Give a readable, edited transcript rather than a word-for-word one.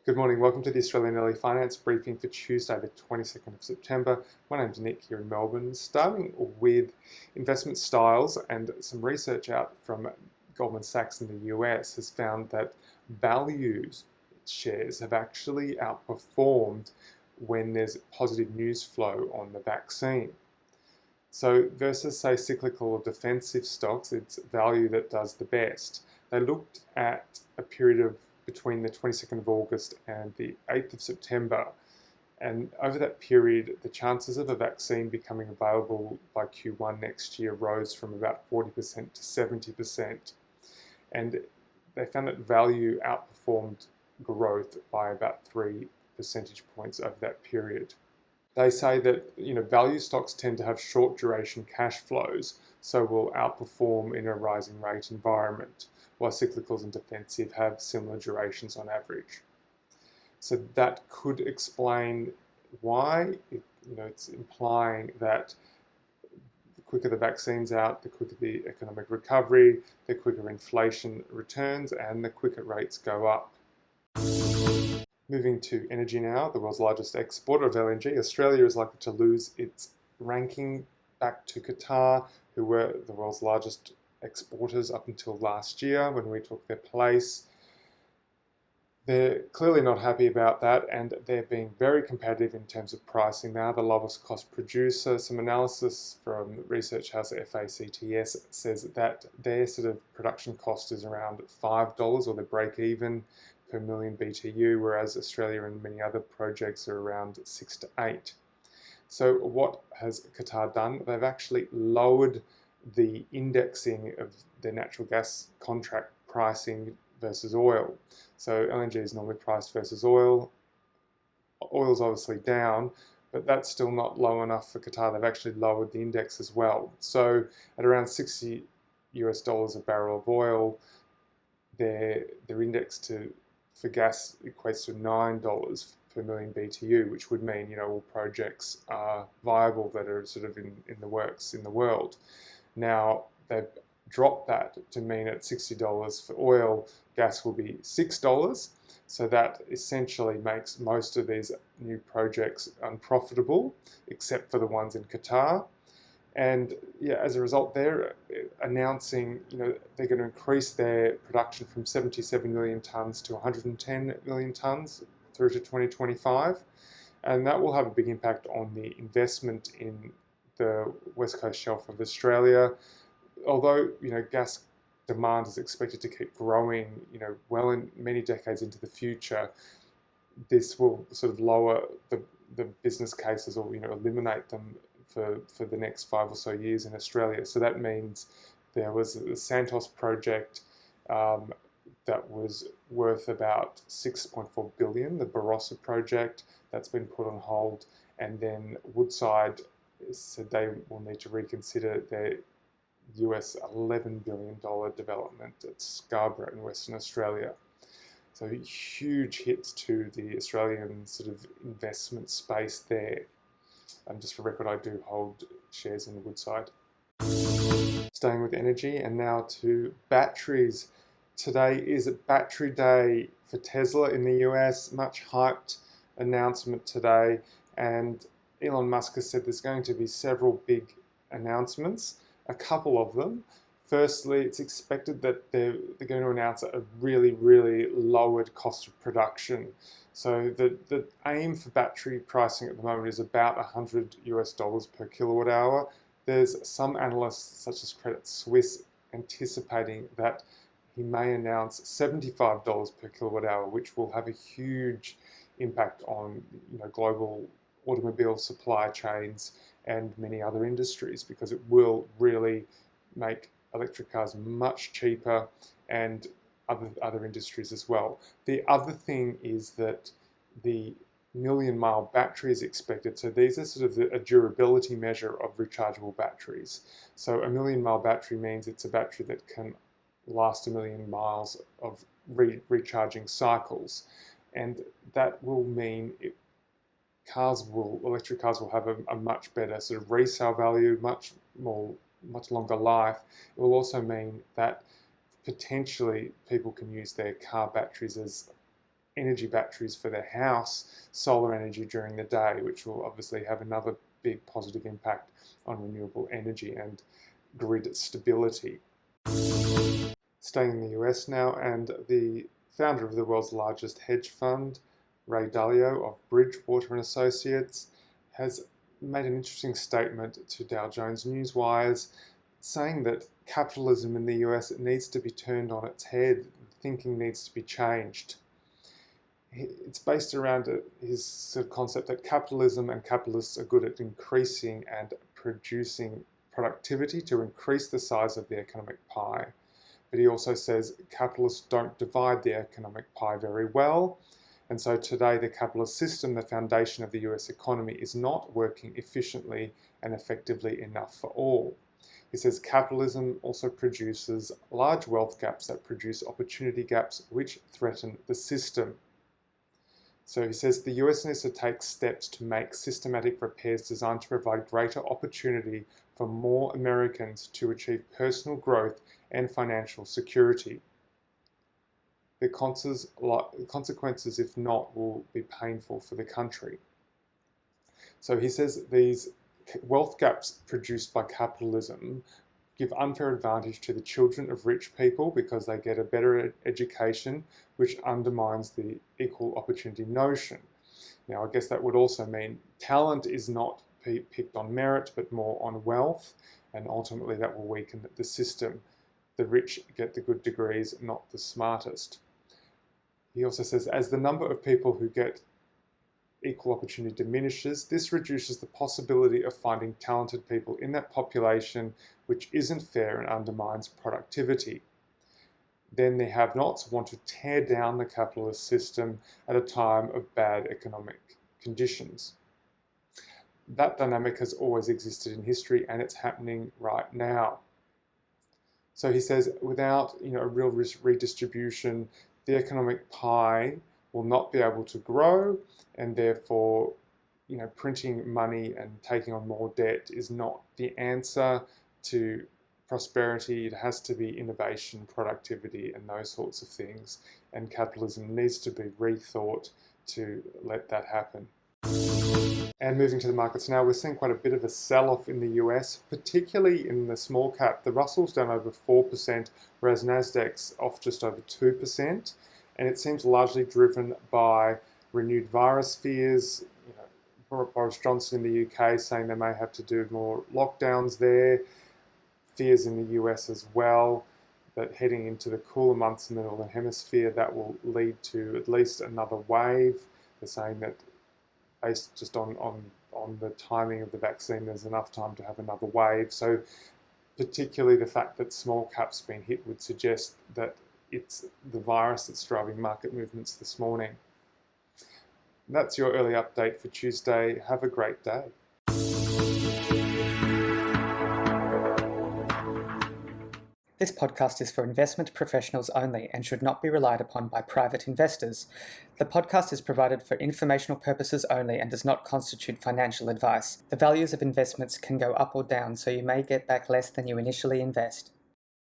Good morning, welcome to the Australian Early Finance briefing for Tuesday the 22nd of September. My name's Nick here in Melbourne. Starting with investment styles, and some research out from Goldman Sachs in the US has found that values shares have actually outperformed when there's positive news flow on the vaccine. So versus, say, cyclical or defensive stocks, it's value that does the best. They looked at a period of between the 22nd of August and the 8th of September. And over that period, the chances of a vaccine becoming available by Q1 next year rose from about 40% to 70%. And they found that value outperformed growth by about 3 percentage points over that period. They say that value stocks tend to have short duration cash flows, so will outperform in a rising rate environment, while cyclicals and defensive have similar durations on average. So that could explain why it's implying that the quicker the vaccine's out, the quicker the economic recovery, the quicker inflation returns, and the quicker rates go up. Moving to energy now, the world's largest exporter of LNG, Australia is likely to lose its ranking back to Qatar, who were the world's largest exporters up until last year when we took their place. They're clearly not happy about that, and they're being very competitive in terms of pricing now. The lowest cost producer, some analysis from research house FACTS says that their sort of production cost is around $5 or their break even per million BTU, whereas Australia and many other projects are around 6 to 8. So what has Qatar done? They've actually lowered the indexing of their natural gas contract pricing versus oil. So LNG is normally priced versus oil. Oil's obviously down, but that's still not low enough for Qatar. They've actually lowered the index as well. So at around $60 a barrel of oil, their index for gas equates to $9 per million BTU, which would mean all projects are viable that are sort of in the works in the world. Now they've dropped that to mean at $60 for oil, gas will be $6. So that essentially makes most of these new projects unprofitable, except for the ones in Qatar. And as a result, they're announcing, they're going to increase their production from 77 million tonnes to 110 million tonnes through to 2025. And that will have a big impact on the investment in the west coast shelf of Australia. Although, gas demand is expected to keep growing, well in many decades into the future, this will sort of lower the business cases or, eliminate them for the next 5 or so years in Australia. So that means there was the Santos project that was worth about 6.4 billion, the Barossa project, that's been put on hold, and then Woodside said they will need to reconsider their US $11 billion development at Scarborough in Western Australia. So huge hits to the Australian sort of investment space there. Just for record, I do hold shares in Woodside. Staying with energy, and now to batteries. Today is battery day for Tesla in the US, much hyped announcement today, and Elon Musk has said there's going to be several big announcements, a couple of them. Firstly, it's expected that they're going to announce a really, really lowered cost of production. So the aim for battery pricing at the moment is about $100 per kilowatt hour. There's some analysts, such as Credit Suisse, anticipating that he may announce $75 per kilowatt hour, which will have a huge impact on global automobile supply chains and many other industries, because it will really make electric cars much cheaper, and other industries as well. The other thing is that the million-mile battery is expected. So these are sort of a durability measure of rechargeable batteries. So a million-mile battery means it's a battery that can last 1,000,000 miles of recharging cycles, and that will mean electric cars will have a much better sort of resale value, much longer life. It will also mean that potentially people can use their car batteries as energy batteries for their house, solar energy during the day, which will obviously have another big positive impact on renewable energy and grid stability. Staying in the US now, and the founder of the world's largest hedge fund, Ray Dalio of Bridgewater and Associates, has made an interesting statement to Dow Jones Newswires, saying that capitalism in the US needs to be turned on its head. Thinking needs to be changed. It's based around his sort of concept that capitalism and capitalists are good at increasing and producing productivity to increase the size of the economic pie. But he also says capitalists don't divide the economic pie very well. And so today the capitalist system, the foundation of the US economy, is not working efficiently and effectively enough for all. He says capitalism also produces large wealth gaps that produce opportunity gaps which threaten the system. So he says the US needs to take steps to make systematic repairs designed to provide greater opportunity for more Americans to achieve personal growth and financial security. The consequences, if not, will be painful for the country. So he says these wealth gaps produced by capitalism give unfair advantage to the children of rich people because they get a better education, which undermines the equal opportunity notion. Now, I guess that would also mean talent is not picked on merit, but more on wealth, and ultimately that will weaken the system. The rich get the good degrees, not the smartest. He also says, as the number of people who get equal opportunity diminishes, this reduces the possibility of finding talented people in that population, which isn't fair and undermines productivity. Then the have-nots want to tear down the capitalist system at a time of bad economic conditions. That dynamic has always existed in history, and it's happening right now. So he says, without a real redistribution, the economic pie will not be able to grow, and therefore, printing money and taking on more debt is not the answer to prosperity. It has to be innovation, productivity, and those sorts of things. And capitalism needs to be rethought to let that happen. And moving to the markets now, we're seeing quite a bit of a sell-off in the US, particularly in the small cap. The Russell's down over 4%, whereas Nasdaq's off just over 2%. And it seems largely driven by renewed virus fears. Boris Johnson in the UK saying they may have to do more lockdowns there. Fears in the US as well, that heading into the cooler months in the Northern Hemisphere, that will lead to at least another wave. They're saying that based just on the timing of the vaccine, there's enough time to have another wave. So particularly the fact that small caps been hit would suggest that it's the virus that's driving market movements this morning. That's your early update for Tuesday. Have a great day. This podcast is for investment professionals only and should not be relied upon by private investors. The podcast is provided for informational purposes only and does not constitute financial advice. The values of investments can go up or down, so you may get back less than you initially invest.